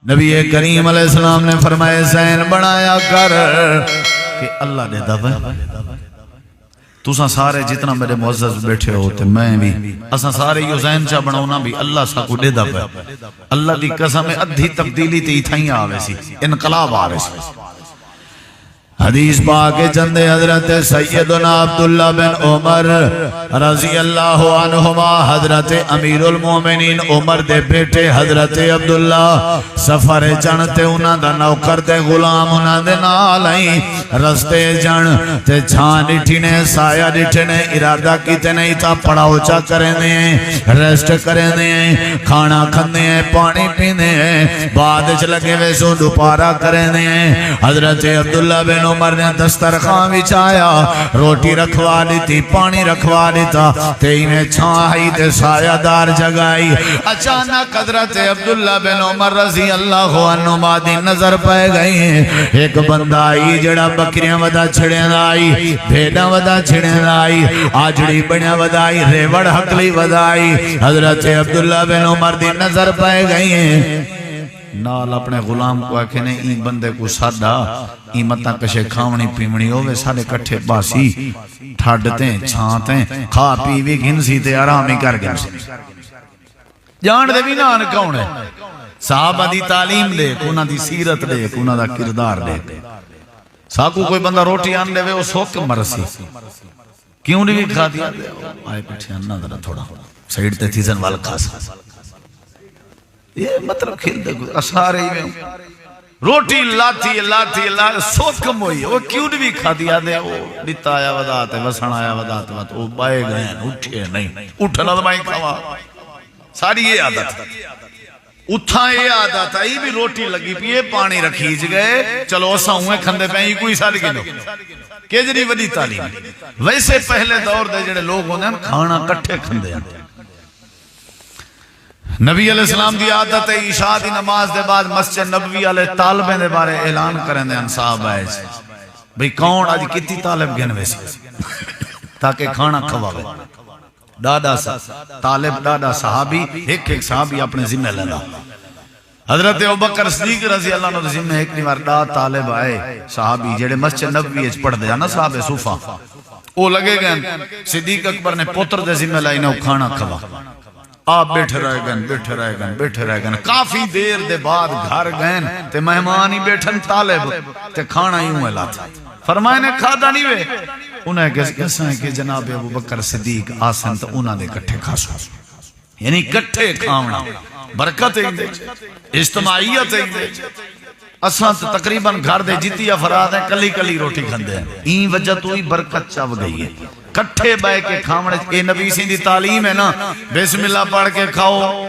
نبی کریم علیہ السلام نے فرمایا ذہن بنایا کر کہ اللہ نے دبا تُساں سارے جتنا میرے معزز بیٹھے ہوتے میں بھی اساں سارے یہ ذہن چاہ بناونا بھی اللہ سا کو دے دبا اللہ دی قسم ادھی تبدیلی تی تھائیں آوے سی انقلاب آوے سی حدیث پاک چندے حضرت سیدنا عبداللہ بن عمر رضی اللہ عنہما حضرت امیر المومنین عمر دے بیٹے حضرت عبداللہ سفر جن تے انہاں دا نوکر تے غلام انہاں دے نال آئیں رستے جن تے چھان ڈٹھنے سایہ ڈٹھنے ارادہ کیتے نہیں تھا پڑاؤ چا کریں دیں ریسٹ کریں دیں کھانا کھندے ہیں پانی پیندے ہیں بعد چ لگے وے سو دوپارہ کریں دیں حضرت عبداللہ بن عمر نے دسترخوان بچھایا روٹی رکھوا دیتی پانی رکھوا دیتا تے انہیں چھائی تے سایہ دار جگائی اچانک حضرت عبداللہ بن عمر رضی اللہ عنہ دی نظر پائے گئی ہیں ایک بندہ آئی جڑا بکریاں ودا چھڑیں آئی بھیڑاں ودا چھڑیں آئی آجڑی بڑیاں ودا آئی ریوڑ حقلی ودا آئی حضرت عبداللہ بن عمر دی نظر پائے گئی ہیں نال اپنے غلام کو آکھنے این بندے کو سادہ این مطا کشے کھاونی پیمنی ہوئے سارے کٹھے باسی ٹھاڑتیں چھانتیں کھا پیوی گھنسی تے آرامی کر گھنسی جان دے بھی نان کون ہے صحابہ دی تعلیم دے کونا دی سیرت دے کونا دا کردار دے ساکو کوئی بندہ روٹی آن دے وے اس وقت مرسی کیوں نہیں بھی کھا دیا دے آئے پچھے آننا ذرا تھوڑا سائیڈ تے تیزن والا کھاسا یہ مطلب کھل دے گا سارے ہی میں روٹی لاتی سوکم ہوئی وہ کیوں بھی کھا دیا دے وہ دیتا آیا وداتے وسن آیا وداتے وہ بائے گئے ہیں اٹھے نہیں اٹھنا دمائی کھوا ساری یہ عادت اٹھا یہ عادت ہے یہ بھی روٹی لگی پیے پانی رکھیج گئے چلو اسا ہوئے کھندے پہ یہ کوئی ساری گنو کیجری وڈی تعلیم ویسے پہلے دور دے جڑے لوگ ہونے ہیں کھانا کٹھے کھندے ہیں نبی علیہ السلام دی عادت ہے عشاء دی نماز دے بعد مسجد نبوی علیہ طالبیں دے بارے اعلان کریں دے انصاب آئے بھئی کون آج کتی طالب گنوے سے تاکہ کھانا کھواوے دادا سا طالب دادا صحابی ایک صحابی اپنے ذمہ لینا حضرت ابوبکر صدیق رضی اللہ عنہ ذمہ ایک نیوار دا طالب آئے صحابی جڑے مسجد نبوی اچ پڑھ دیا نا صحابہ صوفہ وہ لگے گئے صدیق اکبر نے پتر دے ذمہ لائنہ کھانا کھوا آپ بیٹھے رہ گئن کافی دیر دے بعد گھر گئن تے مہمانی بیٹھن طالب تے کھانا ہی ہوئے لاتا فرمائے نے کھادا نہیں وے انہیں کیسا ہے کہ جناب ابوبکر صدیق آسن تو انہاں دے کٹھے کھاسو یعنی کٹھے کھاونا برکت ہی دے اجتماعیت ہی دے اساں تقریباً گھر دے جتی افراد ہیں کلی کلی روٹی کھندے ہیں این وجہ تو ہی برکت چاو گئی ہے کٹھے بائے کے کھاوڑے اے نبی سی دی تعلیم ہے نا بسم اللہ پڑھ کے کھاؤ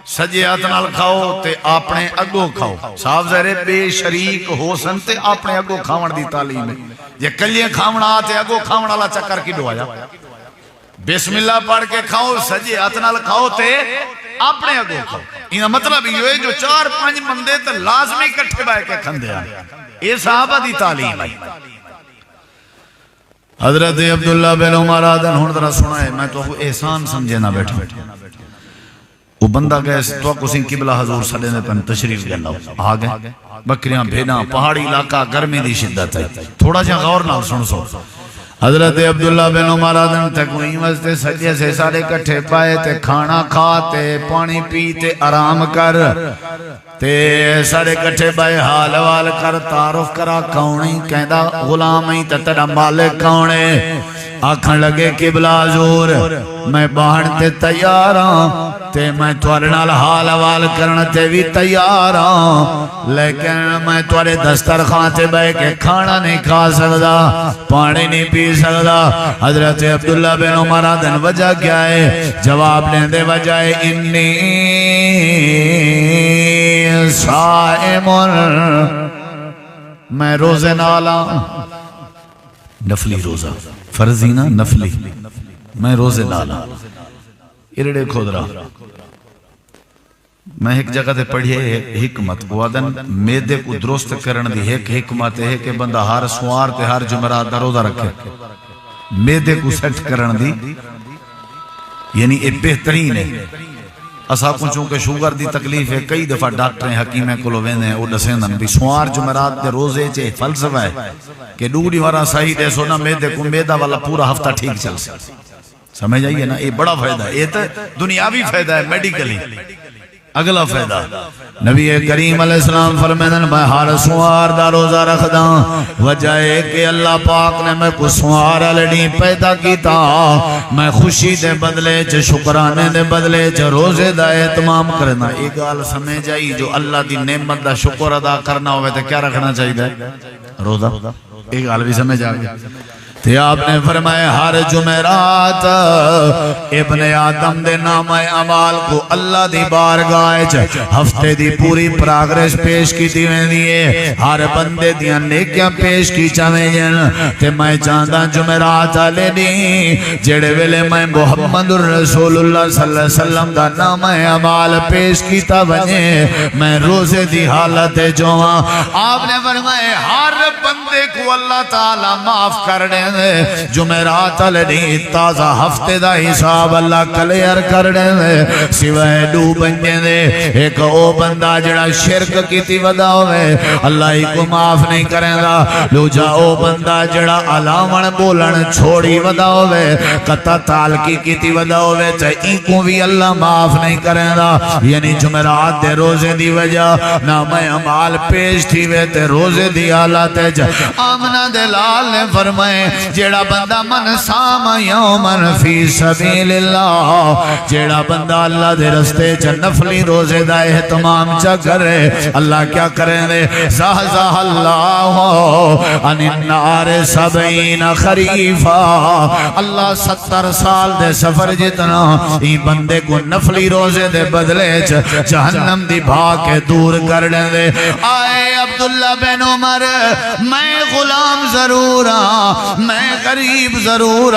سجے آتنال کھاؤ تے اپنے اگو کھاؤ صاحب زہرے بے شریک ہو سنتے اپنے اگو کھاوڑ دی تعلیم ہے یہ کلیے کھاوڑا آتے اگو کھاوڑا لا چکر کی دعایا بسم اللہ پڑھ کے کھاؤ سجے آتنال کھاؤ تے اپنے اگو کھاؤ انہا مطلب یہ ہے جو 4-5 مندے تے لازمی کٹھے بائے کے کھندے ہیں یہ صحابہ دی تعلیم ہے حضرت عبداللہ بن عمر آدن ہون ذرا سنا ہے میں تو احسان سمجھے نہ بیٹھا وہ بندہ گئے تو کسی قبلہ حضور صلی اللہ علیہ وسلم تشریف گیا اللہ آگئے بکریاں بھیڑاں پہاڑی علاقہ گرمی دی شدت ہے تھوڑا جا غور نہ سن سو حضرت عبداللہ بن عمر آدن تک وہیں وزتے سجے سے سارے کٹھے پائے تے کھانا کھاتے پانی پیتے آرام کر تے سارے کٹھے بائے حال وال کر تعارف کرا کونی کہندہ غلامی تتڑا مالک کونے آکھن لگے قبلہ حضور میں باہن تے تیار ہاں تے میں توارنال حال وال کرن تے بھی تیار ہاں لیکن میں توارے دسترخوان تے بے کے کھانا نہیں کھا سکتا پانی نہیں پی سکتا حضرت عبداللہ بن عمر آدن وجہ کیا ہے جواب لیں دے وجہ انی صائم میں روزے نالا نفلی روزہ فرضی نا نفلی میں روزے نالا ارڑے کھود رہا میں ایک جگہ تے پڑھئے حکمت وعدن میدے کو درست کرن دی ایک حکمت ہے کہ بندہ ہر سوار تے ہر جمعرات دا روزہ رکھے میدے کو سیٹ کرن دی یعنی ایک بہترین ہے اسا کو چونکہ شوگر دی تکلیف ہے کئی دفعہ ڈاکٹر حکیمیں کو ویندے او دسیندن بھی سوار جمعرات دے روزے چے فلسفہ ہے کہ ڈوڑی وارا صحیح دے سونا میدے کو میدا والا پورا ہفتہ ٹھیک چل سے سمجھ آئیے نا یہ بڑا فائدہ ہے یہ تو دنیاوی فائدہ ہے میڈیکلی اگلا فائدہ نبی کریم علیہ السلام فرمیدن میں ہر سوار دا روزہ رکھدا وجہ ہے کہ اللہ پاک نے میں کو سوار لڑی پیدا کیتا میں خوشی دے بدلے چ شکرانے دے بدلے چ روزے دا اہتمام کرنا ایک گال سمجھ آئی جو اللہ دی نعمت دا شکر ادا کرنا ہوئے تو کیا رکھنا چاہیے روزہ ایک گال بھی سمجھ آ گیا تے آپ نے فرمایا ہر جمعرات ابن آدم دے نام اعمال کو اللہ دی بارگاہ چ ہفتے دی پوری پروگرس پیش کی دیئے ہر بندے دیاں نیکیاں پیش کی چاہیں جن تے میں چاہتا جمعرات آلے نہیں جڑے ویلے میں محمد الرسول اللہ صلی اللہ علیہ وسلم دا نام اعمال پیش کیتا بنے میں روزے دی حالت جوہاں آپ نے فرمایا ہر بندے کو اللہ تعالیٰ معاف کر دیں جمعرات علی تازہ ہفتے دا حساب اللہ کلیئر کر دے سوائے دو بندے دے ایک او بندہ جڑا شرک کیتی ودا ہوئے اللہ ہی کو معاف نہیں کریں گا لوجا او بندہ جڑا علامن بولن چھوڑی ودا ہوئے قطع تعلقی کیتی ودا ہوئے چاہی کو بھی اللہ معاف نہیں کریں گا یعنی جمعرات دے روزے دی وجہ نام اعمال پیش تھی وے تے روزے دی حالت آمنہ دلال نے فرمائے جیڑا بندہ من سام یومن فی سبیل اللہ جیڑا بندہ اللہ دے رستے چا نفلی روزے دا اہتمام چا کرے اللہ کیا کریں دے زہزہ اللہ ان النار 70 خریفا اللہ 70 سال دے سفر جتنا ای بندے کو نفلی روزے دے بدلے چا جہنم دی بھاکے دور کر دے آئے عبداللہ بن عمر میں غلام ضرور میں غریب ضرور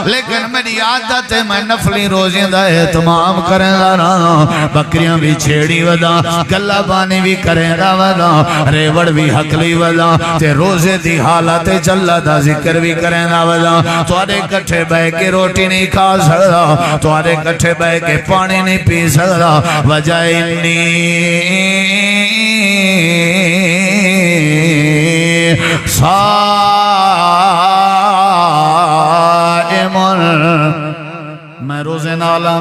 لیکن میری عادت ہے میں نفلی روزیں دا اہتمام کریں رہا بکریاں بھی چھیڑی ودا گلہ بانی بھی کریں ودا ریوڑ بھی حقلی ودا تے روزے دی حالت چلہ دا ذکر بھی کریں ودا توارے کٹھے بے کے روٹی نہیں کھا سکتا توارے کٹھے بے کے پانی نہیں پی سکتا وجہ انی میں روزے نالا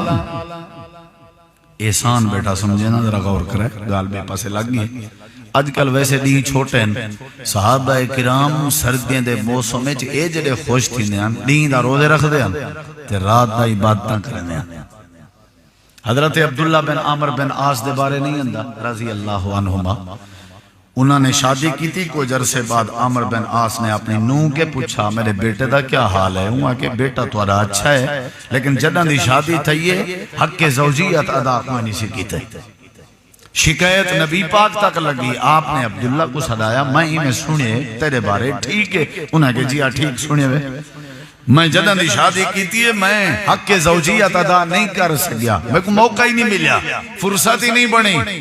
احسان بیٹا سمجھے نا ذرا غور کرے گال بے پاسے لگ گئی اج کل ویسے دی چھوٹے صحابہ کرام سردیاں دے موسم میں اے جڑے خوش تھی دین دا روزے رکھ دے تے رات دا عبادتاں کرنے حضرت عبداللہ بن عامر بن عاص دے بارے نہیں اندہ رضی اللہ عنہما انہوں نے شادی کی تھی کچھ عرصے بعد عامر بن عاص نے اپنی نوح کے پوچھا میرے بیٹے دا کیا حال ہے ہوں کہ بیٹا تمہارا اچھا ہے لیکن جدہ دی شادی تھئی حق کے زوجیت ادا کوئی نہیں سکی تھی شکایت نبی پاک تک لگی آپ نے عبداللہ کو صدایا میں ہی میں سنے تیرے بارے ٹھیک ہے انہوں نے جی ٹھیک سنے ہوئے میں جدہ دی شادی کی تھی میں حق کے زوجیت ادا نہیں کر سکیا میں کو موقع ہی نہیں ملیا فرصت ہی نہیں بنی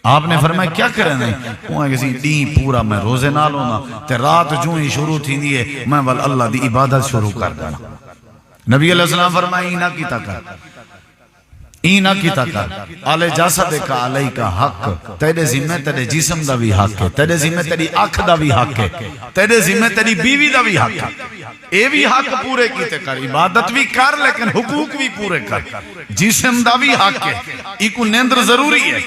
آپ نے فرمایا کیا کریں نہیں وہاں کسی دین پورا میں روزے نہ لونا تے رات جو ہی شروع تھی دیئے میں وال اللہ دی عبادت شروع کر دینا نبی علیہ السلام فرمایا اینا کی تکر اینا کی تکر آلے جاسد کا علیہ کا حق تیرے ذمہ تیرے جسم دا بھی حق ہے تیرے ذمہ تیری آنکھ دا بھی حق ہے تیرے ذمہ تیری بیوی دا بھی حق ہے اے بھی حق پورے کیتے کر عبادت بھی کر لیکن حقوق بھی پورے کر جسم دا بھی حق ہے ایکو نیندر ضروری ہے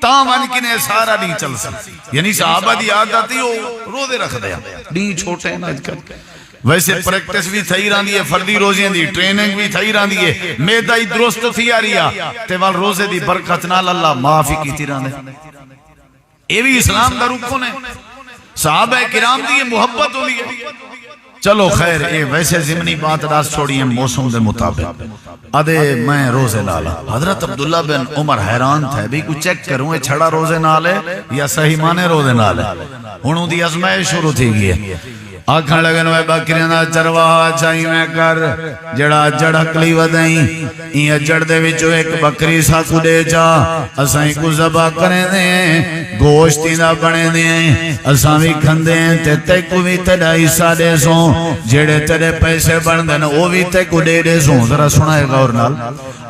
تاوان کنے سارا نہیں چل سکتا یعنی صحابہ دی عادت ہی روزے رکھ دیا نہیں چھوٹے ہیں ویسے پریکٹس بھی تھئی رہا دیئے فردی روزیں دی ٹریننگ بھی تھئی رہا دیئے میدائی درست تھی آ رہا تیوال روزے دی برکت نال اللہ معافی کی تھی رہا دے اے بھی اسلام دا رکھو نے صحابہ کرام دیئے محبت ہو لیے چلو خیر اے ویسے زمنی بات راست چھوڑی ہیں موسم دے مطابق ادھے میں روزے نالا حضرت عبداللہ بن عمر حیران تھے بھی کچھ چیک کروں اے چھڑا روزے نالے یا صحیح مانے روزے نالے انہوں دی ازمائش شروع تھی گئی آکھن لگن وے بکریاں دا چرواہا چاہی میں کر جڑا جڑکلی ودائیں این اجڑ دے وچو ایک بکری ساکو دے جا اسائیں کو ذبح کریں دیں گوشتی دا بنے دیں اساں بھی کھندے تے تے کو بھی تیڑا حصہ دے سوں جڑے تیڑے پیسے بن دیں وہ بھی تے کو دے دے سوں ذرا سنائے گا اور نال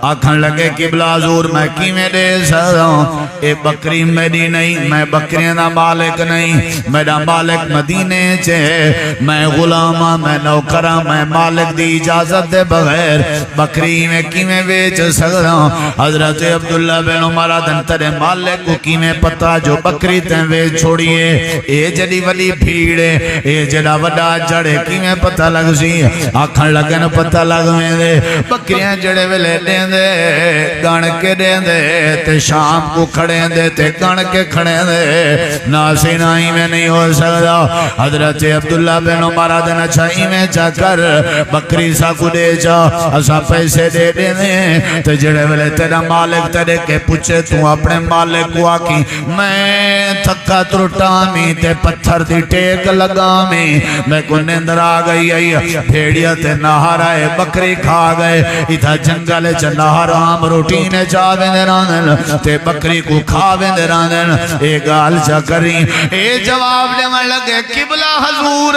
آکھن لگے قبلہ حضور میں کی میں دے سکتا ہوں اے بکری میری نہیں میں بکریاں دا مالک نہیں میرا مالک مدینے چھے میں غلامہ میں نوکرہ میں مالک دی اجازت دے بغیر بکری میں کی میں بیچ سکتا ہوں حضرت عبداللہ بن عمر دن ترے مالک کو کی میں پتا جو بکری تیں بیچ چھوڑیے اے جڑی ولی بھیڑے اے جڑا وڈا جڑے کی میں پتا لگ سی آکھن لگن پتا لگ میں دے بکریاں جڑے ویلے دیں دے گن کے دیں دے تے شام کو کھڑے دے تے گن کے کھڑے دے ناسی نائی میں نہیں ہو سکتا حضرت عبداللہ بن عمر دن اچھائی میں چا کر بکری سا کو دے جا اسا پیسے دے دے دیں تے جڑے ویلے تیرا مالک تیرے کے پوچھے تو اپنے مالک کو آکی میں تھکا ترٹامی تے پتھر دی ٹیک لگامی میں کو نندر آگئی بھیڑیا تے نہار آئے بکری کھا گئے اتھا جنگل چا نہار آم روٹینے چاہویں دے راندن تے بکری کو کھاویں دے راندن اے گال چا کری اے جواب دے میں لگے قبلہ حضور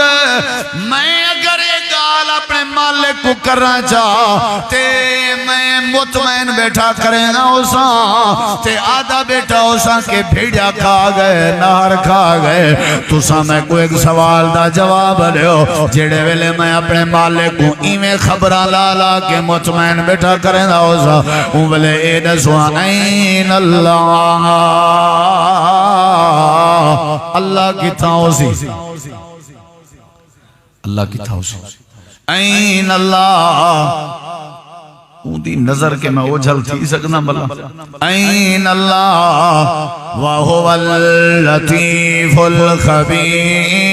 میں اگر ایک گال اپنے مالک کو کرنا چاہ تے میں مطمئن بیٹھا کرے نہ اساں تے آدھا بیٹھا اساں کے بھیڑیا کھا گئے نہر کھا گئے تو سا میں کو ایک سوال دا جواب لیو جڑے ویلے میں اپنے مالک کو ایمیں خبرہ لالا کے مطمئن بیٹھا کرے نہ اساں ان ویلے اے نسوان این اللہ اللہ کی تاؤسی اللہ کی تاؤسی این اللہ اون دی نظر کے میں اوجھل تھی سکنا بلا این اللہ وَهُوَ اللَّطِيفُ الْخَبِيرُ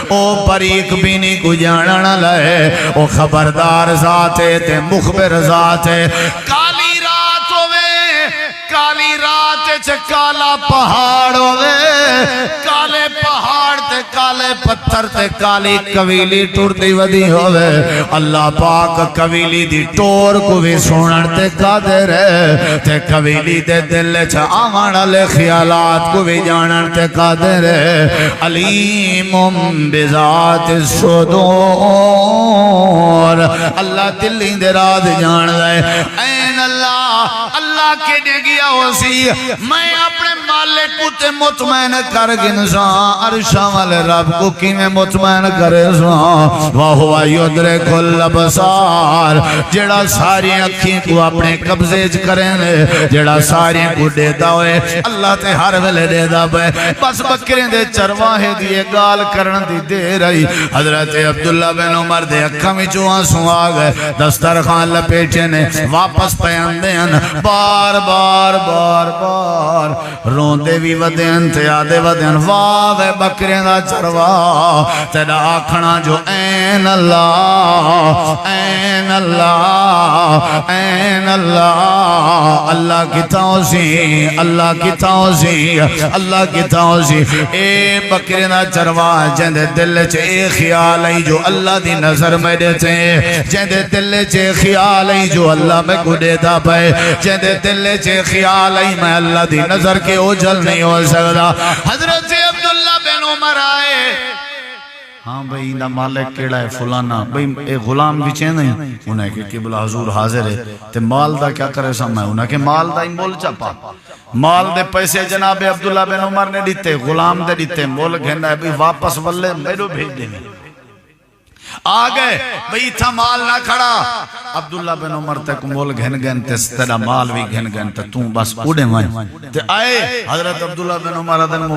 او پریک بینی کو جاننا لائے او خبردار ذات ہے تے مخبر ذات ہے کالی رات ہوئے کالی رات چھ کالا پہاڑ ہوئے کالے پہاڑ تے کالے پتھر تے کالی قویلی ٹوڑتی ودی ہوئے اللہ پاک قویلی دی ٹور کو بھی سونن تے قادر ہے تے قویلی دے دل چھ آمان لے خیالات کو بھی جانن تے قادر ہے علیم بذات الصدور اللہ دلی دے راز جان دے این اللہ اللہ کے دے گیا ہوسی میں اپنے مالک کو تے مطمئن کر گنسان عرشاں والے رب کو کی میں مطمئن کرے سان وَهُوَ يُدْرِكُ الْأَبْصَارَ جڑا ساری اکھیں کو اپنے قبضے کریں لے جڑا ساری کو دیتا ہوئے اللہ تے ہر ویلے دیتا پہ بس بکریں دے چرواہے دیئے گال کرن دی دے رہی حضرت عبداللہ بن عمر دے اکھا میں جو آنسوں آگئے دسترخوان لپیٹے نے واپس پیاندین بار بار بار بار روندے بھی ودین تے آدھے ودین واہ بکریں دا چرواہ تیرا آکھنا جو این اللہ این اللہ این اللہ اللہ کی توسی اللہ کی توسی اللہ کی توسی اے بکریں دا چرواہ جندے دل چے اے خیال ہے جو اللہ دی نظر میں دیتے جندے دل چے خیال ہے جو اللہ میں کو دیتا پہ جندے دل چے خیال ہے میں اللہ دی نظر کے اوجھل نہیں ہو سکتا حضرت عبداللہ بن عمر آئے ہاں بھئی نہ مالک کیڑا ہے فلانا بھئی اے غلام بچے نہیں انہیں کہ قبلہ حضور حاضر ہے تے مال دا کیا کرے سامنے انہیں کہ مال دا ہی مول چاپا مال دے پیسے جناب عبداللہ بن عمر نے دیتے غلام دے دیتے مول گھنڈا ہے بھئی واپس والے میرو بھیج دیں آگئے بھئی تھا مال نہ کھڑا عبداللہ بن عمر تک مول گھن گھن تے تیرا مال بھی گھن گھن تے توں بس اڑے وائیں تے آئے حضرت عبداللہ بن عمر دن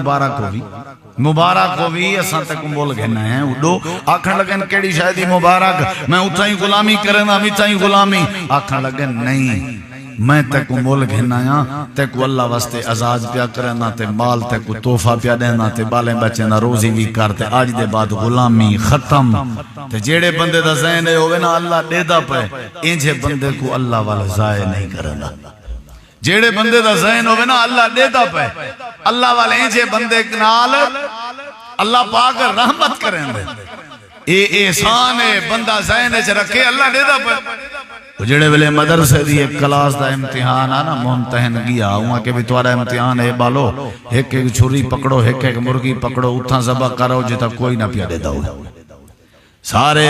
مبارک ہو بھی اساں تک مول گھننا ہے اڑو آکھن لگن کیڑی شاید مبارک میں اتھا ہی غلامی کرنا اتھا ہی غلامی آکھن لگن نہیں میں تیکو مول گھنایا تیکو اللہ واسطے عزاز پیا کرنا تے مال تیکو توفہ پیا دینا تے بالیں بچے نہ روزی بھی کرتے آج دے بعد غلامی ختم تے جیڑے بندے دا ذہن ہے ہوئے نا اللہ دے دا پہ انجھے بندے کو اللہ والا ضائع نہیں کرنا جیڑے بندے دا ذہن ہوئے نا اللہ دے دا پہ اللہ والے انجھے بندے نال اللہ پاک رحمت کریں دے اے احسان ہے بندہ ذہن چ رکھے اللہ دے دا پہ جڑے ویلے مدرسے دی ایک کلاس دا امتحان آنا ممتحن گیا ہوں کہ بھی تمہارا امتحان ہے بالو ایک ایک چھری پکڑو ایک ایک مرغی پکڑو اتھا ذبح کرو جتا کوئی نہ پیا دے دو سارے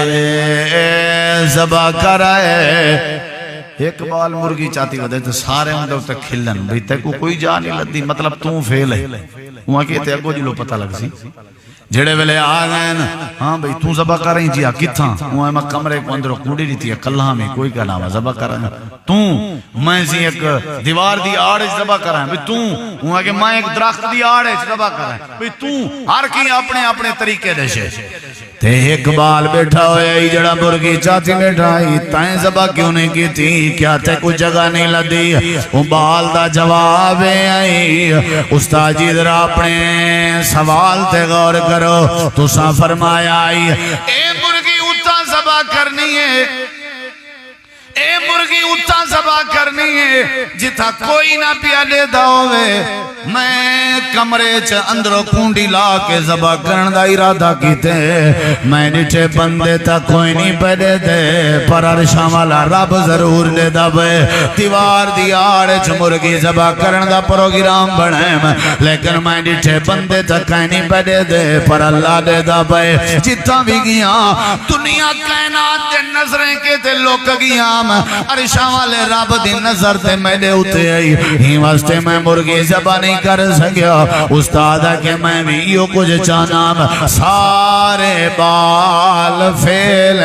ذبح کرائے ایک بال مرغی چاہتی ودے تو سارے ہوں دے کھلن بھئی تے کو کوئی جا نہیں لدی مطلب توں فیل ہے وہاں کہتے اگو جلو پتہ لگ سی جڑے ویلے آگئے نا ہاں بھئی توں ذبح کر رہی جی کتھاں وہاں میں کمرے کو اندروں کوڑی رہتی ہے کلہاں میں کوئی کا نام ہے ذبح کر رہا ہے توں میں سی ایک دیوار دی آڑے ذبح کر رہا ہے بھئی توں وہاں کہ میں ایک درخت دی آڑے ذبح کر رہا ہے بھئی توں ہر کی اپنے اپنے طریقے دے تے ایک بال بیٹھا ہویا ہی جڑا مرغی چاچی بیٹھا ہی تائیں ذبح کیوں نہیں کی تھی کیا تے کوئی جگہ نہیں لدی وہ بال دا جواب آئی استاد جی ذرا اپنے سوال تے غور کرو تو سا فرمایا آئی اے مرغی اتھا ذبح کرنی ہے اے مرغی اتھا ذبح کرنی ہے جتھا کوئی نہ پیا لے داوے میں کمرے چ اندروں کونڈی لا کے ذبح کرن دا ارادہ کیتے میں ڈٹھے بندے تا کوئی نہیں پڑے دے پر عرشاں والا رب ضرور دے دبے دیوار دی آڑے چ مرغی ذبح کرن دا پروگرام بنے لیکن میں ڈٹھے بندے تا کوئی نہیں پڑے دے پر اللہ دے دبے جتنا بھی گیا دنیا کائنات دے نظریں کے تے لوک گیا عرشاں والے رب دی نظر تے میرے اتے آئی ہی واسطے میں مرغی ذبح نہیں کر سکیا استاد کہ میں بھی یہ کچھ چاہنا سارے بال فیل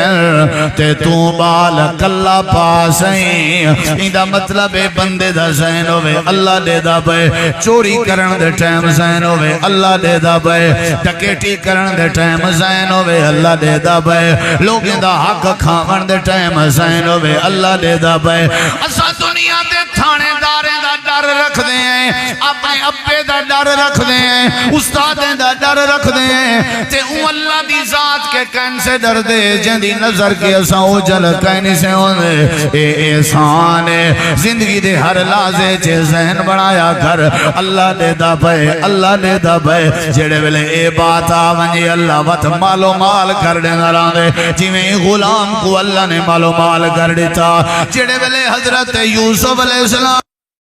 تے تو بال کلا پاس ہیں ایدہ مطلب بندے دا ذہن ہوئے اللہ دے دا بے چوری کرن دے ٹائم ذہن ہوئے اللہ دے دا بے ڈکیٹی کرن دے ٹائم ذہن ہوئے اللہ دے دا بے لوگیں دا حق کھاون دے ٹائم ذہن ہوئے اللہ دے دا بے اسا دنیا دے تھانے داریں دا ڈر رکھ دے ہیں اپنے ابے دا ڈر رکھ دے ہیں استادیں دا ڈر رکھ دے ہیں تے اون اللہ دی ذات کے کین سے ڈر دے جن دی نظر کے اساں او جل کین سے ہوندے اے احسان ہے زندگی دے ہر لحظے چے ذہن بنایا کر اللہ دے دا پے اللہ دے دا پے جڑے ویلے اے بات آونجی اللہ وقت مالو مال کر دے نراندے جویں غلام کو اللہ نے مالو مال کر دیتا جڑے ویلے حضرت یوسف علیہ السلام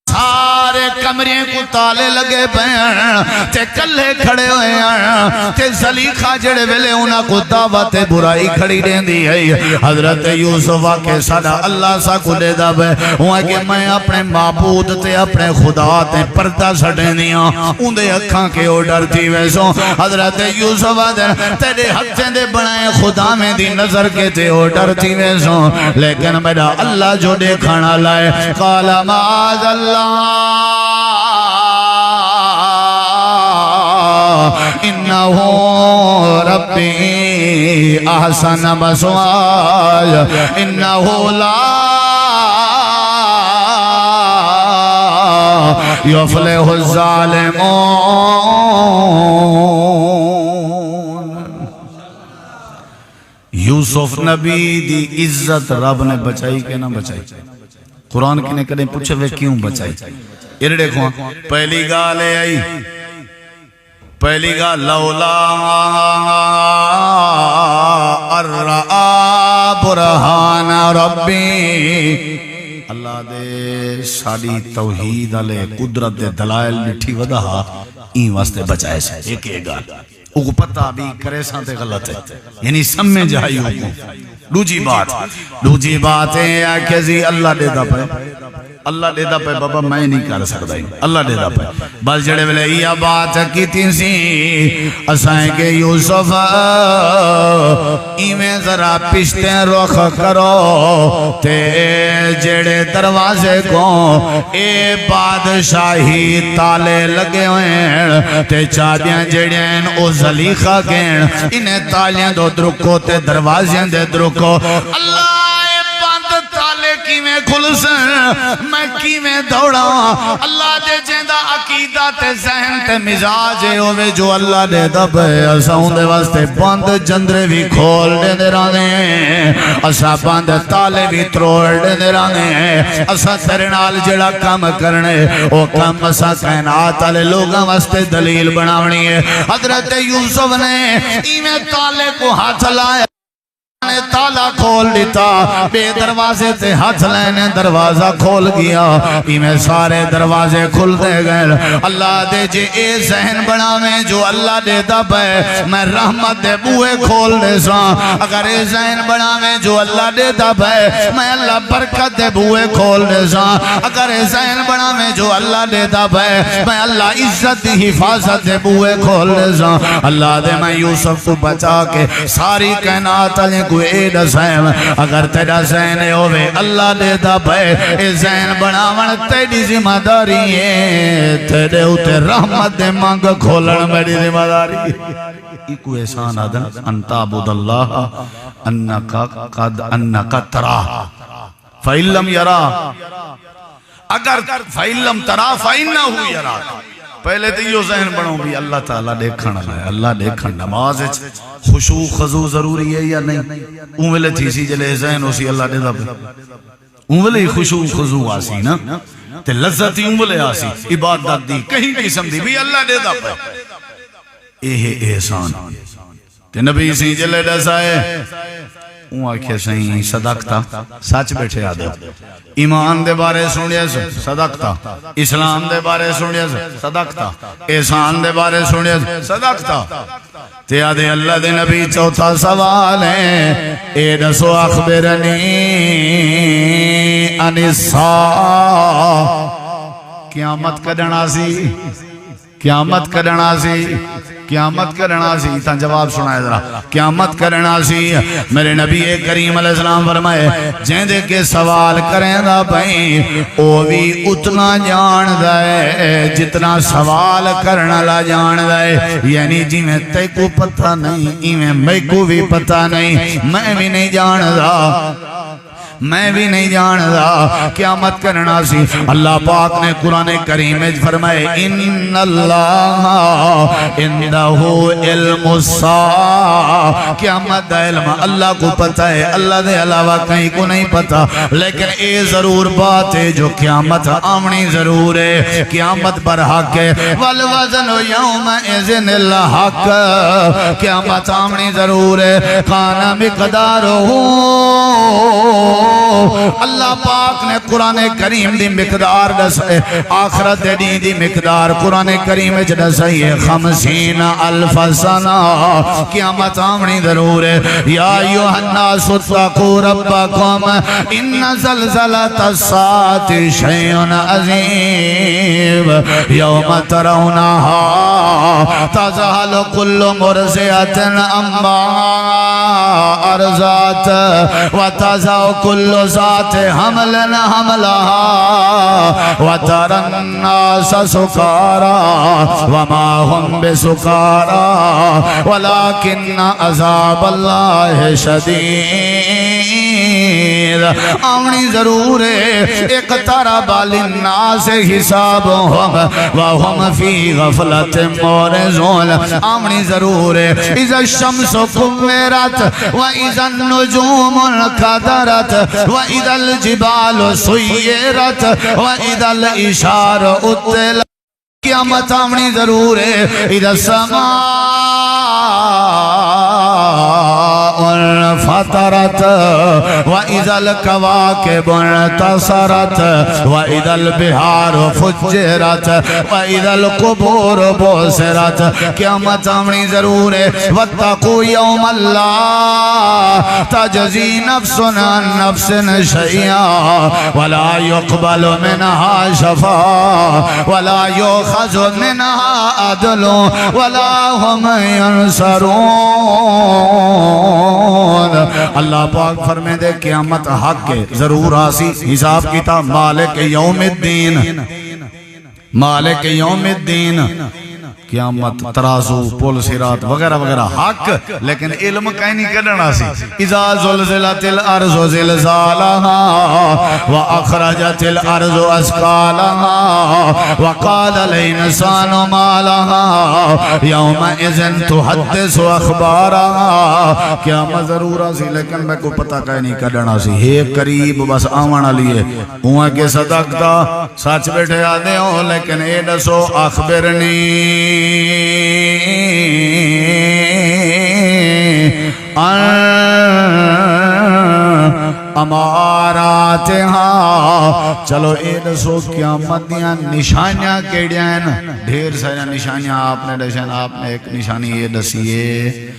سارے کمرے کو تالے لگے پہن تے کلے کھڑے ہوئے ہیں تے زلیخہ جڑے ویلے انہاں کو دعوت برائی کھڑی دین دی ہے حضرت یوسف کے صدا اللہ سا کو دے دا بے وہاں کہ میں اپنے معبود تے اپنے خدا تے پردہ سٹے دیاں ان دے اکھاں کے او ڈرتی ویسوں حضرت یوسف تیرے ہتھیں دے بنائے خدا میں دی نظر کے تے او ڈرتی ویسوں لیکن میرا اللہ جو دیکھانا لائے قال معاذ اللہ انہو ربی احسن مسواج انہو لا یفلح الظالمون یوسف نبی دی عزت رب نے بچائی کہ نہ بچائی قرآن کی نے کدیں پوچھے وہ کیوں بچائی یہ دیکھو پہلی گال ہے آئی پہلی گال لولا ارآ برہان ربی اللہ دے ساڑی توحید علیہ قدرت دے دلائل مٹھی ودا این واسطے بچائے سے ایک ایک گال وہ پتہ بھی کرے سانتے غلط ہے یعنی سمجھ جائی ہوگی دوجی بات ہے کہ زی اللہ دے دا پہ اللہ دے دا پہ بابا میں نہیں کر سکتا اللہ دے دا پہ بس جڑے ویلے یہ بات کی تھی سی اسائیں کہ یوسف ایمیں ذرا پشتے رخ کرو تے جڑے دروازے کو اے بادشاہی تالے لگے ہوئے تے چادیاں جڑیاں او زلیخہ گین انہیں تالیاں دو درکو تے دروازیاں دے درکو اللہ اے بند تالے کی میں کھلسن میں کی میں دوڑا اللہ دے جیندہ عقیدہ تے ذہن تے مزاج ہوئے جو اللہ دے دب اسا ہوں دے واسطے بند جندرے بھی کھول دے دے رانے اسا بند تالے بھی تروڑ دے دے رانے اسا تیرے نال جڑا کام کرنے او کام اسا کائنات والے لوگاں واسطے دلیل بناونی ہے حضرت یوسف نے ایویں تالے کو ہاتھ لائے نے تالا کھول دیتا بے دروازے تے ہاتھ لینے دروازہ کھول گیا میں سارے دروازے کھل دے گئے اللہ دے جے اے ذہن بناویں جو اللہ دے دب ہے میں رحمت دے بوئے کھول دے سا اگر اے ذہن بناویں جو اللہ دے دب ہے میں اللہ برکت دے بوئے کھول دے سا اگر اے ذہن بناویں جو اللہ دے دب ہے میں اللہ عزت دی حفاظت دے بوئے کھول دے سا اللہ دے میں یوسف کو بچا کے ساری کائنات علی کوئی دسائم اگر تیرا ذہن ہوئے اللہ دیتا پہ اے ذہن بناون تیری ذمہ داری ہے تیرے ہوتے رحمت دے مانگ کھولن میری ذمہ داری ایک احسان آدن انتابود اللہ انکا ترا فَإِلَّمْ يَرَا اگر فَإِلَّمْ تَرَا فَإِنَّهُ يَرَا پہلے تو یہ ذہن بناؤں بھی اللہ تعالیٰ دیکھنا ہے اللہ دیکھنا نماز خشوع خضوع ضروری ہے یا نہیں اونویلے تھی سی جلے ذہن ہو سی اللہ دیتا پہ اونویلے خشوع خضوع آسی نا تے لذتی اونویلے آسی عبادت دی کہیں قسم دی بھی اللہ دیتا پہ اے احسان تے نبی سی جلے دسائے اون آکھے سہیں صدقتا سچ بیٹھے آدھے ایمان دے بارے سنیا صدقتا اسلام دے بارے سنیا صدقتا احسان دے بارے سنیا صدقتا تے آدھے اللہ دے نبی چوتھا سوال ہے اے نسو اخبرنی انساء قیامت کڈنا سی قیامت کڈنا سی قیامت کرنا سی تا جواب سنائے ذرا قیامت کرنا سی میرے نبی کریم علیہ السلام فرمائے جہاں دے کے سوال کریں دا بھائی او بھی اتنا جان دائے جتنا سوال کرنا لا جان دائے یعنی جی میں تے کو پتہ نہیں میں کو بھی پتہ نہیں میں بھی نہیں جان دا میں بھی نہیں جاندا قیامت کرنا سی اللہ پاک نے قرآن کریم میں فرمائے ان اللہ اندہ علم الساعہ قیامت دا علم اللہ کو پتہ ہے اللہ دے علاوہ کہیں کو نہیں پتہ لیکن اے ضرور بات ہے جو قیامت آمنی ضرور ہے قیامت پر حق ہے والوزن یوم اذن الحق قیامت آمنی ضرور ہے کانا مقدار ہو اللہ پاک نے قرآن کریم دی مقدار دسائے آخرت دی مقدار قرآن کریم دسائے 50,000 سنہ قیامت آمنی ضرور ہے یا ایوہ الناس اتقوا ربکم ان زلزلۃ الساعۃ شیء عظیم یوم ترونہا تذہل کل مرضعۃ عما ارضعت وتضع کل ذات حمل حملها وترى الناس سكارى وما هم بسكارى ولكن عذاب الله شديد آمنی ضرور ہے اقترب للناس حسابهم وهم في غفلة معرضون آمنی ضرور ہے اذا الشمس كورت واذا النجوم انكدرت وَإِذَا الْجِبَالُ سُيِّرَتْ وَإِذَا الْإِشَارُ أُطِّلَتْ قیامت آمنی ضرور ہے اِذَا السَّمَاءُ انفطرت وَإِذَا الْكَوَاكِبُ انتَصَرَتْ وَإِذَا الْبِحَارُ فُجِّرَتْ وَإِذَا الْقُبُورُ بُعْثِرَتْ قیامت آمنی ضرور ہے وَاتَّقُوا يَوْمَ اللَّهِ تَجْزِي نَفْسٌ عَنْ نَفْسٍ شَيْئًا وَلَا يُقْبَلُ مِنْهَا شَفَاعَةٌ وَلَا يُؤْخَذُ مِنْهَا عَدْلٌ وَلَا هُمْ ينصرون اللہ پاک فرمائے دے قیامت حق کے ضرور آسی حساب کتاب مالک یوم الدین مالک یوم الدین قیامت ترازو پل صراط وغیرہ وغیرہ حق لیکن علم کہیں نہیں کرنا سی اذا زلزلت الارض زلزالها واخرجت الارض اثقالها وقال الانسان ما لها يومئذ تحدث اخبارها قیامت ضرور سی لیکن میں کو پتہ کہیں نہیں کرنا سی ہے قریب بس آوان لیے ہوں کہ صدقتا سچ بیٹھے آدھے ہو لیکن اے دسو اخبرنی امارات ہاں چلو اے دسو قیامت دیاں نشانیاں کیڑیاں ہیں ڈھیر سارے نشانیاں آپ نے دشن آپ نے ایک نشانی یہ دسیے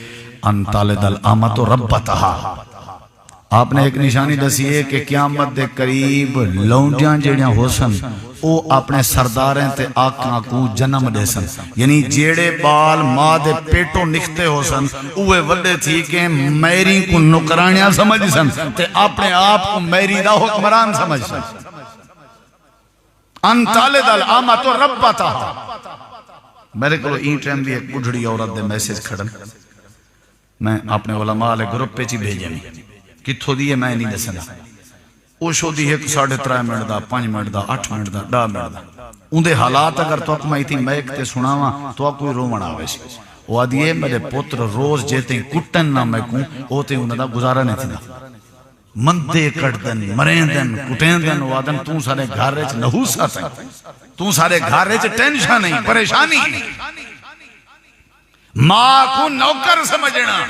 انتالد الامت ربتہا آپ نے ایک نشانی دسیے کہ قیامت دے قریب لونڈیاں جیڑیاں ہو سن او اپنے سرداریں تے آکاں کو جنم دے سن یعنی جیڑے بال ماں دے پیٹوں نکھتے ہو سن اوے وڈے تھی کہ میری کو نکرانیاں سمجھ سن تے اپنے آپ کو میری دا حکمران سمجھ سن انتالد الامت ربتہا میرے کو این ٹائم بھی ایک بڑھڑی عورت دے میسیج کھڑن میں اپنے علماء علیہ گروپ پہ چی بھیجیں کتھو دیئے میں نہیں دسنا او شو دی ہے 3.5 منٹ دا 5 منٹ دا 8 منٹ دا 10 منٹ دا اندے حالات اگر تو اک میں تھی میں ایک تے سناواں تو آپ کوئی رو منا ہوئے سی وہ آدھیے میرے پتر روز جیتے کٹن نہ میں کوں اوتے انہوں دا گزارا نہیں تھی مندے کٹ دن مرین دن کٹین دن وادن توں سارے گھر رچ نحوسا تھا توں سارے گھر رچ ٹینشن نہیں پریشانی ماں کو نوکر سمجھنا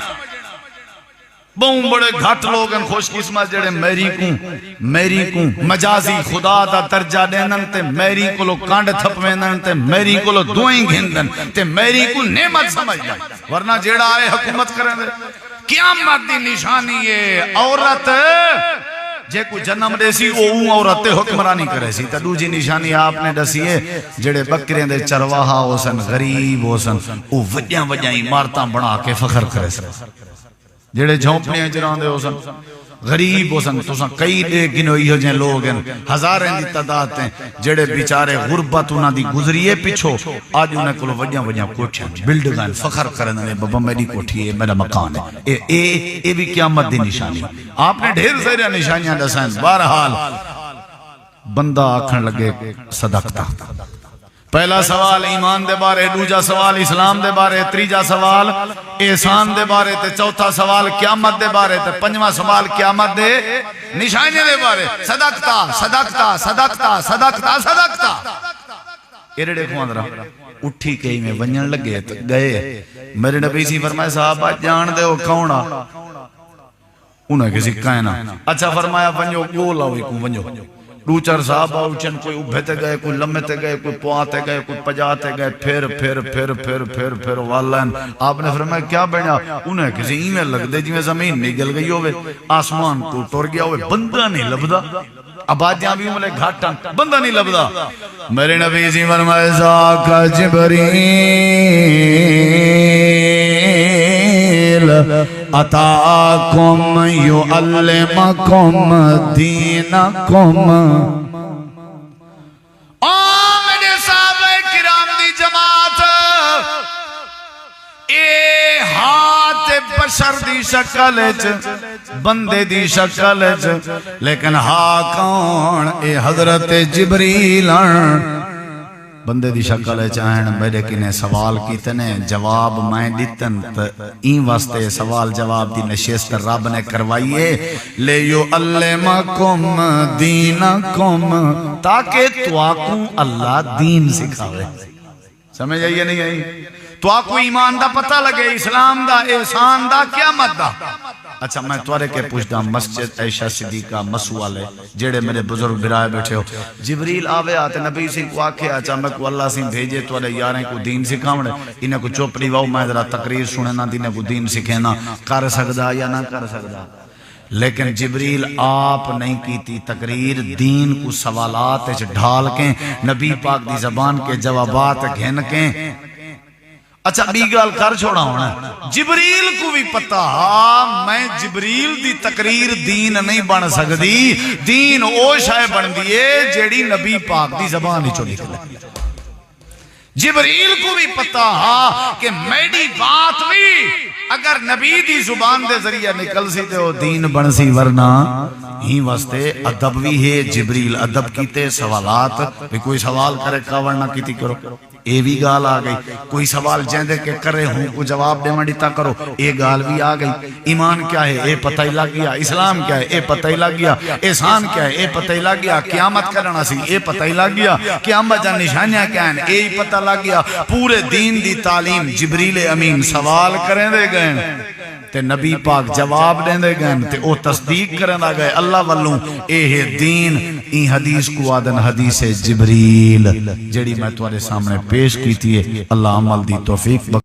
بہن بڑے گھٹ لوگ ہیں خوش قسمت جڑے میری کو مجازی خدا دا درجہ دینن تے میری کو لو کانڈ تھپ ویندن تے میری کو لو دوئیں گھندن تے میری کو نعمت سمجھ جائے ورنہ جیڑا آئے حکومت کریں دے قیامت دی نشانی ہے عورت جے کو جنم دے سی او عورت حکمرانی کرے سی تا دوجی نشانی آپ نے دسی ہے جڑے بکریں دے چرواہا ہو سن غریب ہو سن او وجیاں عمارتاں بنا کے فخر کرے سن جڑے جھونپڑیاں جران دے ہو سن غریب ہو سن تو سن کئی دے گنوئی ہو جائیں لوگ ہیں ہزاریں دی تعداد ہیں جڑے بیچارے غربت انہاں دی گزریے پیچھو آج انہیں کلو وجیاں کوٹھیاں بلڈنگاں فخر کرنے بابا میری کوٹھی ہے میرا مکان ہے اے بھی قیامت دی نشانی آپ نے ڈھیر سارے نشانیاں دسائیں بہرحال بندہ آکھن لگے صدقتا پہلا سوال ایمان دے بارے دوجا سوال اسلام دے بارے تریجا سوال احسان دے بارے تے چوتھا سوال قیامت دے بارے تے پنجواں سوال قیامت دے نشانے دے بارے صدقتا صدقتا صدقتا صدقتا صدقتا ایرے دیکھو اندرہ اٹھی کئی میں ونجن لگے گئے میرے نبی سی فرمائے صحابہ جان دے ہو کھونا انہیں کسی کائنا اچھا فرمایا ونجو گولا ہوئی کو ونجو دو چار صحابہ اچھن کوئی ابھتے گئے کوئی لمحتے گئے کوئی پواتے گئے کوئی پجاتے گئے پھر واللین آپ نے فرمایا کیا بڑھا انہیں کسی ای میل لگ دے جی میں زمین نگل گئی ہوئے آسمان کو ٹور گیا ہوئے بندہ نہیں لبدا آبادیاں بھی ملے گھاٹاں بندہ نہیں لبدا میرے نبی سی فرمائے ذاکا جبریل اتاکم یعلمکم دینکم میرے صحابہ کرام دی جماعت اے ہاتھ بشر دی شکل بندے دی شکل لیکن ہاں کون اے حضرت جبریل بندے دی شکل چاہن میرے کنے سوال کیتنے جواب میں دیتن این واسطے سوال جواب دی نشست رب نے کروائیے لیعلمکم دینکم تاکہ تو آکوں اللہ دین سکھاوے سمجھ آئیے نہیں آئی تو آکو ایمان دا پتہ لگے اسلام دا احسان دا قیامت دا اچھا میں توارے کے پوچھ دا مسجد عائشہ صدیقہ مسوالے جیڑے میرے بزرگ برائے بیٹھے ہو جبریل آوے آتے نبی سے کو آکھے اچھا میں کو اللہ سے بھیجے توارے یاریں کو دین سکھاونے انہیں کو چوپڑی واؤ میں ذرا تقریر سننا دینے کو دین سکھینا کر سکدا یا نہ کر سکدا لیکن جبریل آپ نہیں کیتی تقریر دین کو سوالات ڈھال کے نبی پاک دی زبان کے جوابات گھن کے اچھا بیگال کر چھوڑا ہونا جبریل کو بھی پتا میں جبریل دی تقریر دین نہیں بن سکتی دین او شاہ بن دیئے جیڑی نبی پاک دی زبان ہی چولی کر جبریل کو بھی پتا کہ میری بات بھی اگر نبی دی زبان دے ذریعہ نکل سی تے وہ دین بن سی، ورنہ ہی واسطے ادب بھی ہے۔ جبریل ادب کیتے سوالات بھی کوئی سوال کرے کاوڑ نہ کیتی کرو، اے بھی گال آ گئی۔ کوئی سوال جیندے کہ کرے ہوں کو جواب دے مڈیتا کرو، اے گال بھی آ گئی۔ ایمان کیا ہے اے پتہ ہی لگ گیا، اسلام کیا ہے اے پتہ ہی لگ گیا، احسان کیا ہے اے پتہ ہی لگ گیا، قیامت کرنا سی اے پتہ ہی لگ گیا، قیامت جان نشانیاں کیا ہیں اے ہی پتہ لگ گیا۔ پورے دین دی تعلیم جبریل امین سوال کریں دے گئے تے نبی پاک جواب دیں دے گئے تے او تصدیق کریں دا گئے اللہ والوں اے دین۔ این حدیث کو آدن حدیث جبریل جڑی میں تمہارے سامنے پیش کی تھی۔ اللہ عمل دی توفیق